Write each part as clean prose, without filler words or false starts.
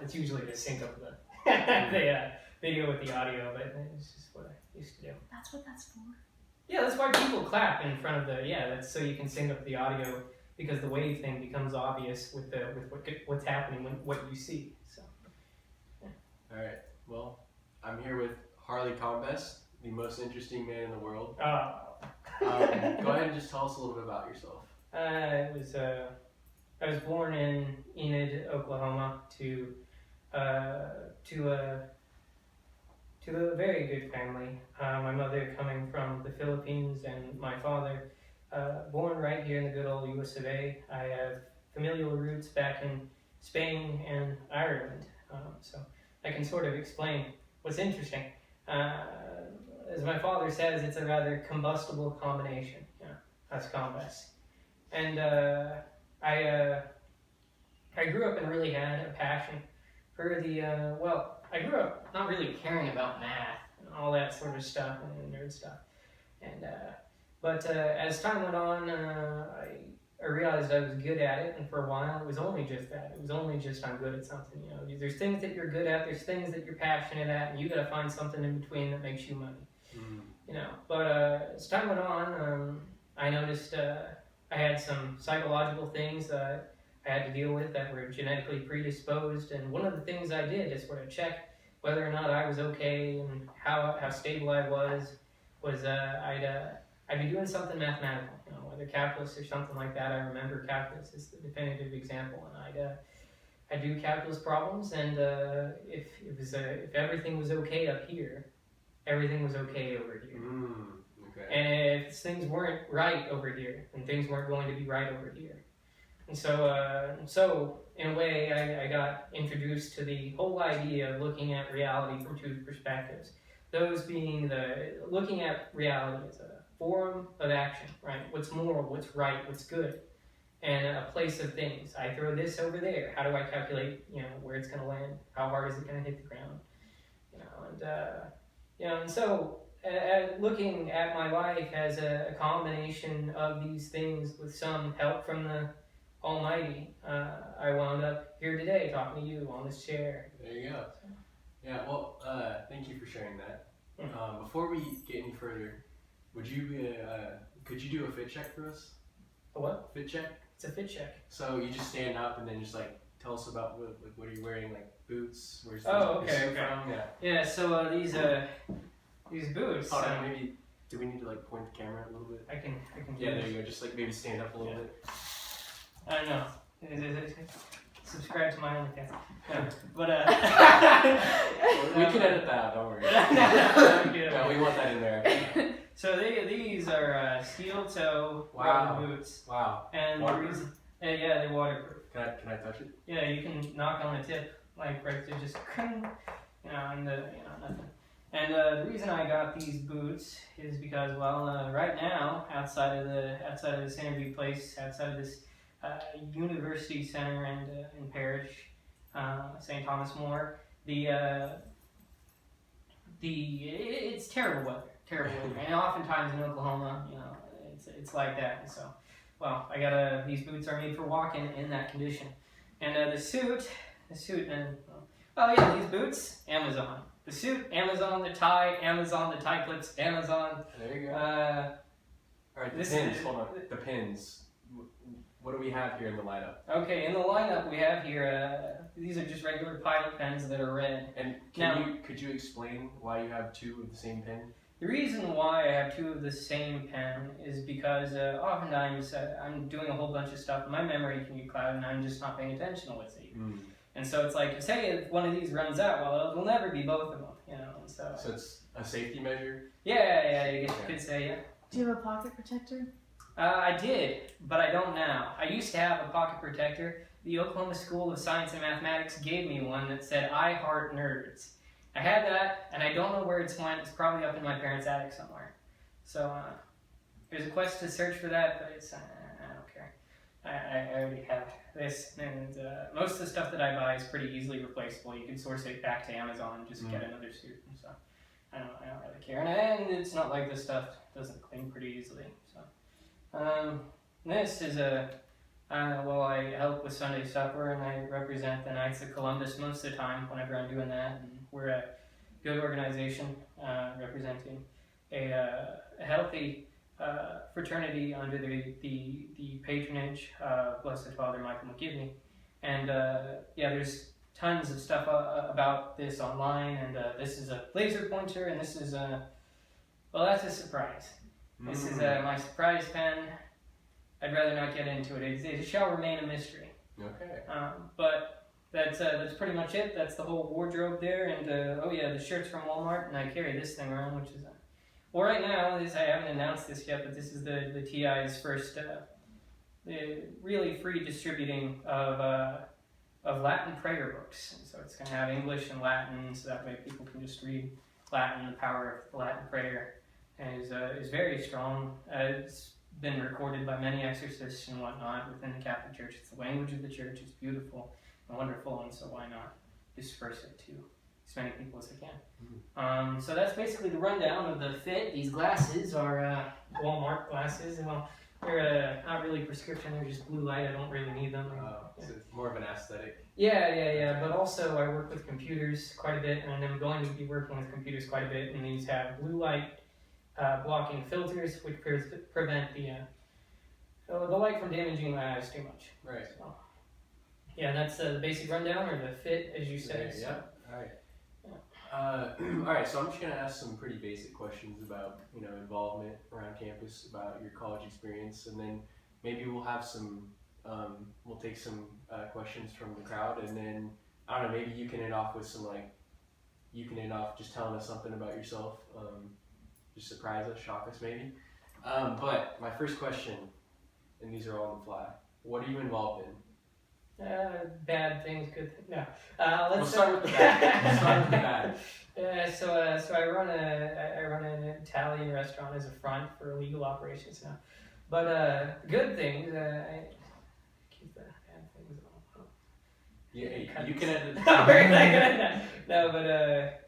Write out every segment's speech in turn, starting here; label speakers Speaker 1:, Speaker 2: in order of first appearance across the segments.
Speaker 1: It's usually to sync up the video with the audio, but it's just what I used to do.
Speaker 2: That's what that's for.
Speaker 1: Yeah, that's why people clap in front of that's so you can sync up the audio, because the wave thing becomes obvious with what's happening when what you see. So. Yeah.
Speaker 3: All right. Well, I'm here with Harley Combest, the most interesting man in the world. Go ahead and just tell us a little bit about yourself.
Speaker 1: I was born in Enid, Oklahoma, to a very good family. My mother coming from the Philippines, and my father born right here in the good old US of A. I have familial roots back in Spain and Ireland, so I can sort of explain what's interesting. As my father says, it's a rather combustible combination. Yeah, that's Combest. And I grew up and really had a passion for I grew up not really caring about math and all that sort of stuff and nerd stuff. And but as time went on, I realized I was good at it, and for a while it was only just that. It was only just I'm good at something. You know, there's things that you're good at, there's things that you're passionate at, and you got to find something in between that makes you money. You know, but as time went on, I noticed I had some psychological things I had to deal with that were genetically predisposed, and one of the things I did to sort of check whether or not I was okay and how stable I was I'd be doing something mathematical, you know, whether calculus or something like that. I remember calculus is the definitive example, and I'd do calculus problems, and if everything was okay up here, everything was okay over here.
Speaker 3: Okay.
Speaker 1: And if things weren't right over here, then things weren't going to be right over here. And so in a way, I got introduced to the whole idea of looking at reality from two perspectives. Those being looking at reality as a forum of action, right? What's moral, what's right, what's good, and a place of things. I throw this over there. How do I calculate, you know, where it's going to land? How hard is it going to hit the ground? You know, and so looking at my life as a combination of these things with some help from the Almighty, I wound up here today talking to you on this chair.
Speaker 3: There you go. Yeah, well, thank you for sharing that. Before we get any further, could you do a fit check for us?
Speaker 1: A what?
Speaker 3: Fit check?
Speaker 1: It's a fit check.
Speaker 3: So you just stand up and then just like tell us about what are you wearing, like boots? Where's
Speaker 1: okay.
Speaker 3: from? Yeah.
Speaker 1: Yeah. So these boots.
Speaker 3: Hold on, maybe do we need to like point the camera a little bit?
Speaker 1: I can.
Speaker 3: Yeah, there you go. Just like maybe stand up a little bit.
Speaker 1: I don't know. Subscribe to my OnlyFans. No, but
Speaker 3: we can edit that out. Don't worry. No, we want that in there.
Speaker 1: So these are steel toe rubber boots.
Speaker 3: Wow.
Speaker 1: And
Speaker 3: waterproof?
Speaker 1: Yeah, they're waterproof.
Speaker 3: Can I touch it?
Speaker 1: Yeah, you can knock on the tip, like right there, just nothing. And the reason I got these boots is because, right now, outside of this interview place, outside of this university center and in Parish, St. Thomas More, it's terrible weather, and oftentimes in Oklahoma, you know, it's like that. And so, I got these boots are made for walking in that condition, and the suit, and these boots, Amazon. The suit, Amazon. The tie, Amazon. The tie clips, Amazon.
Speaker 3: There you go. All right, the pins. Hold on. The pins. What do we have here in the lineup?
Speaker 1: Okay, in the lineup we have here, these are just regular pilot pens that are red.
Speaker 3: And could you explain why you have two of the same pen?
Speaker 1: The reason why I have two of the same pen is because oftentimes I'm doing a whole bunch of stuff, and my memory can get clouded, and I'm just not paying attention to what's here. And so it's like, say if one of these runs out, it'll never be both of them, you know. And so
Speaker 3: it's a safety measure?
Speaker 1: Yeah, you could say, yeah.
Speaker 2: Do you have a pocket protector?
Speaker 1: I did, but I don't now. I used to have a pocket protector. The Oklahoma School of Science and Mathematics gave me one that said, "I heart nerds." I had that, and I don't know where it's went. It's probably up in my parents' attic somewhere. So there's a quest to search for that, but it's I don't care. I already have this, and most of the stuff that I buy is pretty easily replaceable. You can source it back to Amazon and just get another suit. And so I don't really care, and it's not like this stuff doesn't clean pretty easily. So this is Well, I help with Sunday supper, and I represent the Knights of Columbus most of the time whenever I'm doing that. And we're a good organization representing a healthy fraternity under the patronage of Blessed Father Michael McGivney. And yeah, there's tons of stuff about this online, and this is a laser pointer, and this is well, that's a surprise. This is my surprise pen. I'd rather not get into it. It shall remain a mystery.
Speaker 3: Okay.
Speaker 1: But that's pretty much it. That's the whole wardrobe there, and oh yeah, the shirt's from Walmart, and I carry this thing around, which is well, right now I haven't announced this yet, but this is the TI's first really free distributing of Latin prayer books. So it's going to have English and Latin, so that way people can just read Latin. The power of the Latin prayer is very strong. It's been recorded by many exorcists and whatnot within the Catholic Church. It's the language of the Church. It's beautiful and wonderful, and so why not disperse it to as many people as I can. So that's basically the rundown of the fit. These glasses are Walmart glasses, and well, they're not really prescription. They're just blue light. I don't really need them.
Speaker 3: So it's more of an aesthetic.
Speaker 1: Yeah. But also I work with computers quite a bit, and I'm going to be working with computers quite a bit, and these have blue light blocking filters, which prevent the light from damaging my eyes too much.
Speaker 3: Right.
Speaker 1: So, yeah, that's the basic rundown, or the fit, as you said.
Speaker 3: Okay, yeah. All right. All right. So I'm just gonna ask some pretty basic questions about involvement around campus, about your college experience, and then maybe we'll have some. We'll take some questions from the crowd, and then I don't know. Maybe you can end off with some just telling us something about yourself. Just surprise us, shock us maybe. But my first question, and these are all on the fly, what are you involved in?
Speaker 1: Bad things, good things. No.
Speaker 3: Let's start with the bad.
Speaker 1: So I run an Italian restaurant as a front for illegal operations now. But good things, I keep the bad things on.
Speaker 3: Yeah, you can edit
Speaker 1: it. No, but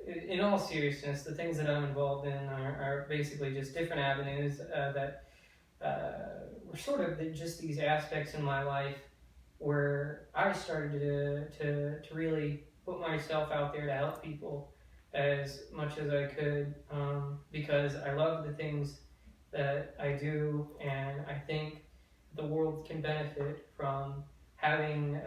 Speaker 1: in all seriousness, the things that I'm involved in are basically just different avenues that were sort of just these aspects in my life where I started to really put myself out there to help people as much as I could, because I love the things that I do, and I think the world can benefit from having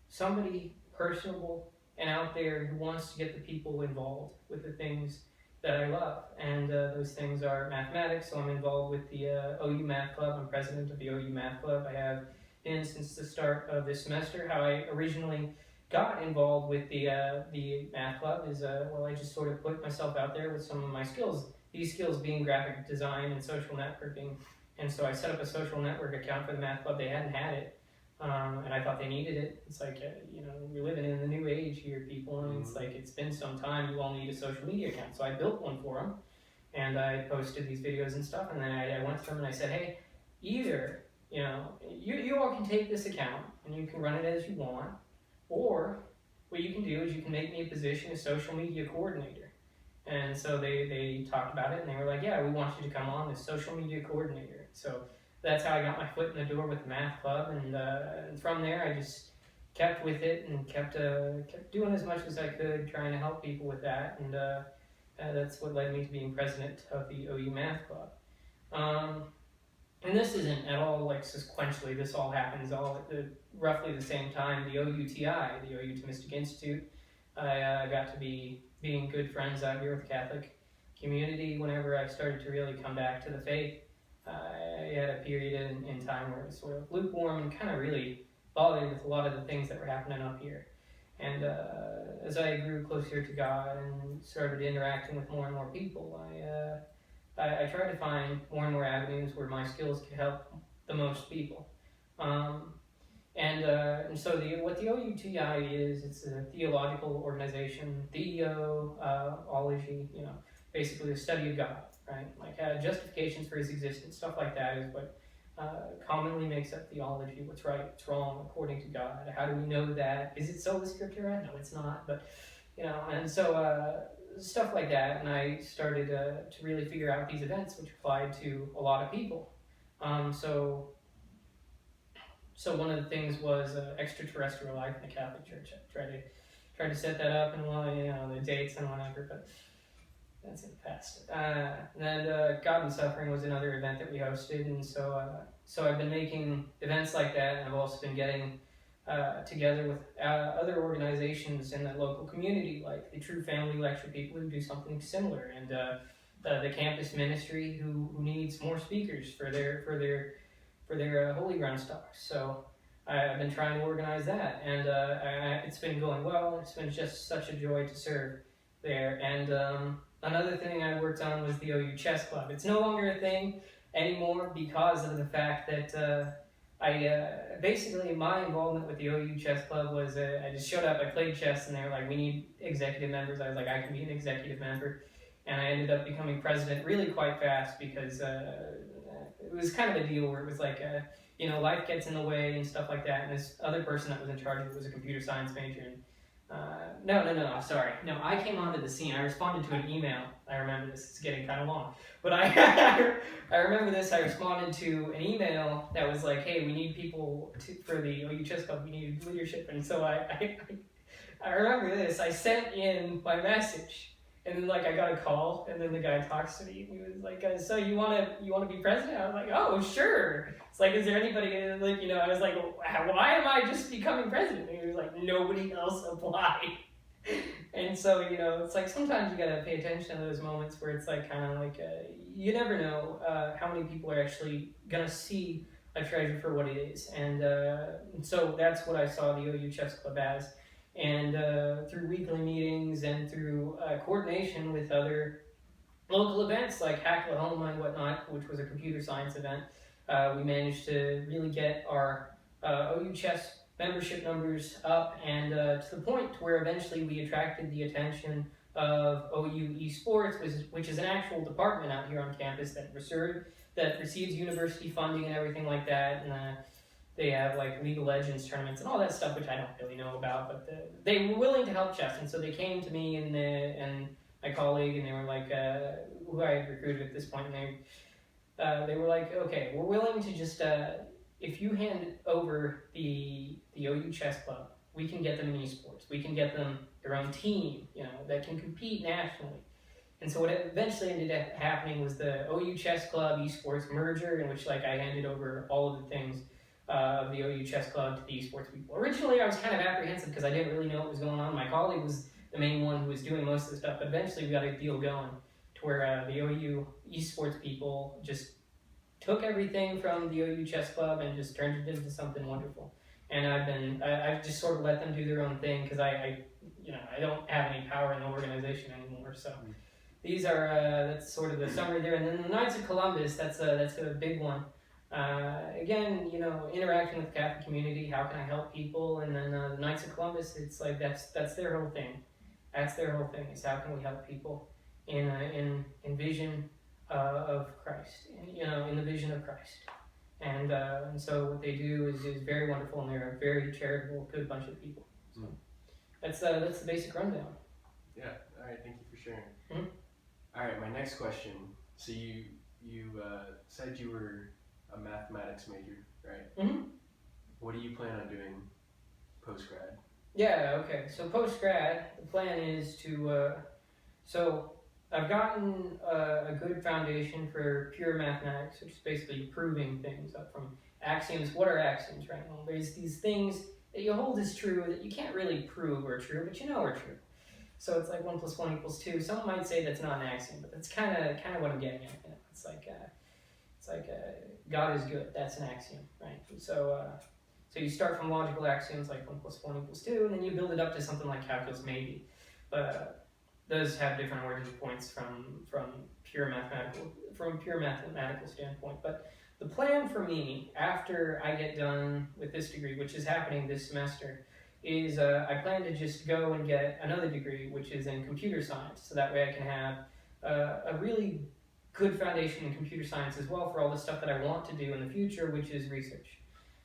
Speaker 1: somebody personable and out there who wants to get the people involved with the things that I love. And those things are mathematics, so I'm involved with the OU Math Club. I'm president of the OU Math Club. I have been since the start of this semester. How I originally got involved with the Math Club is, I just sort of put myself out there with some of my skills. These skills being graphic design and social networking. And so I set up a social network account for the Math Club. They hadn't had it. And I thought they needed it. It's like, we're living in the new age here, people, and it's like, it's been some time, you all need a social media account. So I built one for them, and I posted these videos and stuff, and then I went to them and I said, hey, either, you all can take this account, and you can run it as you want, or what you can do is you can make me a position as social media coordinator. And so they talked about it, and they were like, yeah, we want you to come on as social media coordinator. So that's how I got my foot in the door with the Math Club, and from there I just kept with it and kept doing as much as I could, trying to help people with that, and that's what led me to being president of the OU Math Club. And this isn't at all like sequentially. This all happens all at roughly the same time. The OUTI, the OU Thomistic Institute, I got to be being good friends out here with the Catholic community whenever I started to really come back to the faith. I had a period in time where it was sort of lukewarm and kind of really bothered with a lot of the things that were happening up here. And as I grew closer to God and started interacting with more and more people, I tried to find more and more avenues where my skills could help the most people. And so what the OUTI is, it's a theological organization, theology, basically the study of God. Right, like justifications for his existence, stuff like that is what commonly makes up theology. What's right, what's wrong, according to God. How do we know that? Is it sola scriptura? No, it's not. But and so stuff like that. And I started to really figure out these events, which applied to a lot of people. So so one of the things was extraterrestrial life in the Catholic Church. I tried to set that up, and the dates and whatever, but that's in the past. And God and Suffering was another event that we hosted, and so I've been making events like that, and I've also been getting together with other organizations in the local community, like the True Family Lecture people who do something similar, and the campus ministry who needs more speakers for their Holy Ground stocks. So I've been trying to organize that, and it's been going well. It's been just such a joy to serve there. And another thing I worked on was the OU Chess Club. It's no longer a thing anymore because of the fact that basically my involvement with the OU Chess Club was I just showed up, I played chess, and they were like, we need executive members. I was like, I can be an executive member. And I ended up becoming president really quite fast because it was kind of a deal where it was like, life gets in the way and stuff like that. And this other person that was in charge of it was a computer science major. And I'm sorry. No, I came onto the scene. I responded to an email. I remember this. It's getting kind of long. But I remember this. I responded to an email that was like, hey, we need people for the OU Chess Club. We need leadership. And so I remember this. I sent in my message. And then I got a call, and then the guy talks to me, and he was like, so you want to be president? I was like, oh, sure. It's like, is there anybody, I was like, why am I just becoming president? And he was like, nobody else applied. And so, it's like sometimes you got to pay attention to those moments where it's like kind of like, you never know how many people are actually going to see a treasure for what it is. And so that's what I saw the OU Chess Club as. And through weekly meetings and through coordination with other local events like Hacklahoma and whatnot, which was a computer science event, we managed to really get our OU Chess membership numbers up, and to the point where eventually we attracted the attention of OU Esports, which is an actual department out here on campus that receives university funding and everything like that. And they have League of Legends tournaments and all that stuff, which I don't really know about, but they were willing to help chess, and so they came to me and my colleague, and they were like, who I had recruited at this point, and they were like, okay, we're willing to just, if you hand over the OU Chess Club, we can get them in esports, we can get them their own team, that can compete nationally. And so what eventually ended up happening was the OU Chess Club esports merger, in which I handed over all of the things of the OU Chess Club to the esports people. Originally, I was kind of apprehensive because I didn't really know what was going on. My colleague was the main one who was doing most of the stuff, but eventually we got a deal going to where the OU esports people just took everything from the OU Chess Club and just turned it into something wonderful. And I've just sort of let them do their own thing because I don't have any power in the organization anymore. So these are that's sort of the summary there. And then the Knights of Columbus, that's a big one. Again, interacting with the Catholic community, how can I help people? And then the Knights of Columbus, it's like that's their whole thing. That's their whole thing, is how can we help people in vision of Christ, in the vision of Christ. And so what they do is very wonderful, and they're a very charitable, good bunch of people. So that's the basic rundown.
Speaker 3: Yeah. All right. Thank you for sharing.
Speaker 1: Mm-hmm.
Speaker 3: All right. My next question. So you said you were a mathematics major, right?
Speaker 1: Mm-hmm.
Speaker 3: What do you plan on doing post-grad?
Speaker 1: Yeah, okay. So post-grad, the plan is to, so I've gotten a good foundation for pure mathematics, which is basically proving things up from axioms. What are axioms, right? Well, there's these things that you hold as true that you can't really prove are true, but are true. So it's like 1 + 1 = 2. Some might say that's not an axiom, but that's kind of what I'm getting at. It's like God is good. That's an axiom, right? So you start from logical axioms like 1 + 1 = 2, and then you build it up to something like calculus maybe. But those have different origin points from pure mathematical standpoint. But the plan for me after I get done with this degree, which is happening this semester, is I plan to just go and get another degree, which is in computer science. So that way I can have a really good foundation in computer science as well for all the stuff that I want to do in the future, which is research.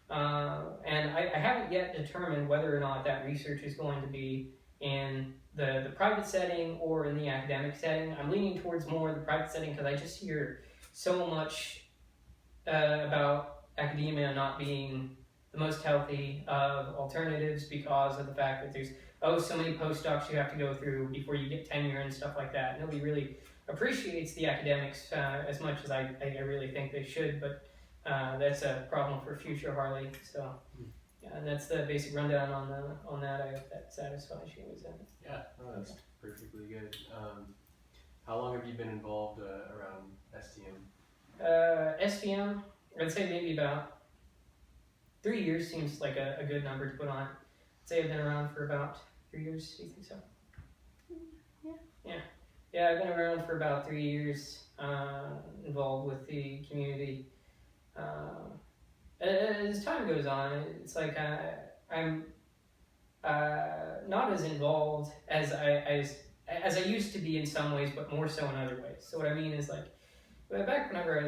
Speaker 1: And I haven't yet determined whether or not that research is going to be in the private setting or in the academic setting. I'm leaning towards more the private setting because I just hear so much about academia not being the most healthy of alternatives because of the fact that there's so many postdocs you have to go through before you get tenure and stuff like that. Nobody really appreciates the academics as much as I really think they should, but that's a problem for future Harley. So yeah, and that's the basic rundown on that. I hope that satisfies you. Is that?
Speaker 3: Yeah, no, that's perfectly good. How long have you been involved around STM?
Speaker 1: STM, I'd say maybe about 3 years seems like a good number to put on. I'd say I've been around for about 3 years. Do you think so? Yeah, I've been around for about 3 years, involved with the community. As time goes on, it's like I'm not as involved as I used to be in some ways, but more so in other ways. So what I mean is like, back whenever I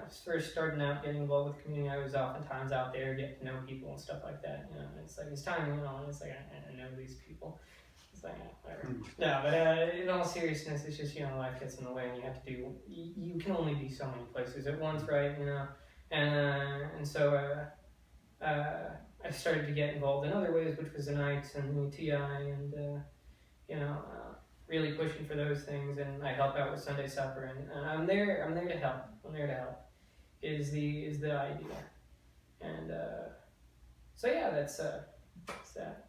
Speaker 1: was first starting out getting involved with the community, I was oftentimes out there getting to know people and stuff like that. You know, it's like as time went on, it's like I know these people. It's like whatever. No, but in all seriousness, it's just life gets in the way, and you have to do. You can only be so many places at once, right? And so I started to get involved in other ways, which was the nights and the TI and really pushing for those things, and I help out with Sunday supper, and I'm there to help. I'm there to help. Is the idea, and so yeah, that's that.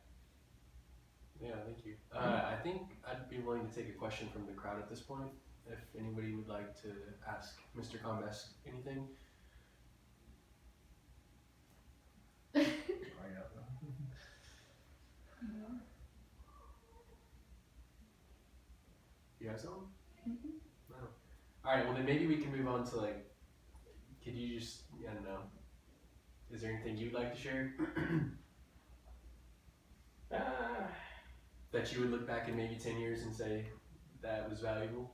Speaker 3: Yeah, thank you. I think I'd be willing to take a question from the crowd at this point. If anybody would like to ask Mr. Combest anything. You have something? No. All right. Well, then maybe we can move on to like. Could you just? I don't know. Is there anything you'd like to share? That you would look back in maybe 10 years and say that was valuable?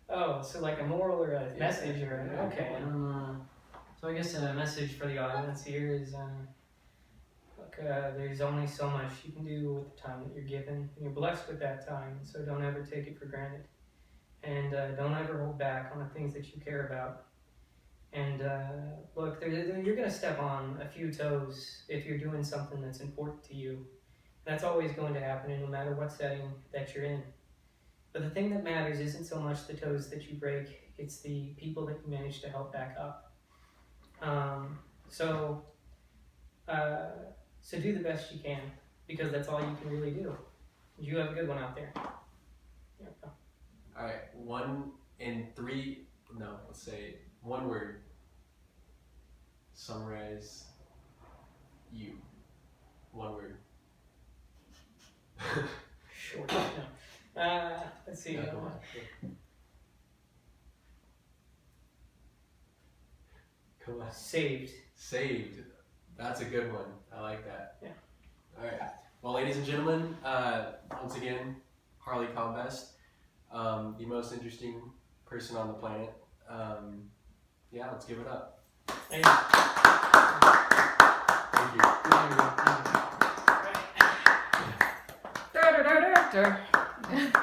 Speaker 1: Oh, so like a moral or a message or okay. So I guess a message for the audience here is, look, there's only so much you can do with the time that you're given, and you're blessed with that time. So don't ever take it for granted, and don't ever hold back on the things that you care about. And look, you're gonna step on a few toes if you're doing something that's important to you. That's always going to happen, and no matter what setting that you're in. But the thing that matters isn't so much the toes that you break, it's the people that you manage to help back up. So do the best you can, because that's all you can really do. You have a good one out there. Yeah.
Speaker 3: All right, let's say one word. Summarize you. One word.
Speaker 1: Short. No. Let's see.
Speaker 3: Yeah, come on. Come on.
Speaker 1: Saved.
Speaker 3: Saved. That's a good one. I like that.
Speaker 1: Yeah.
Speaker 3: All right. Well, ladies and gentlemen, once again, Harley Combest, the most interesting person on the planet. Yeah, let's give it up.
Speaker 1: Thank you.
Speaker 3: Thank you.
Speaker 1: Thank you.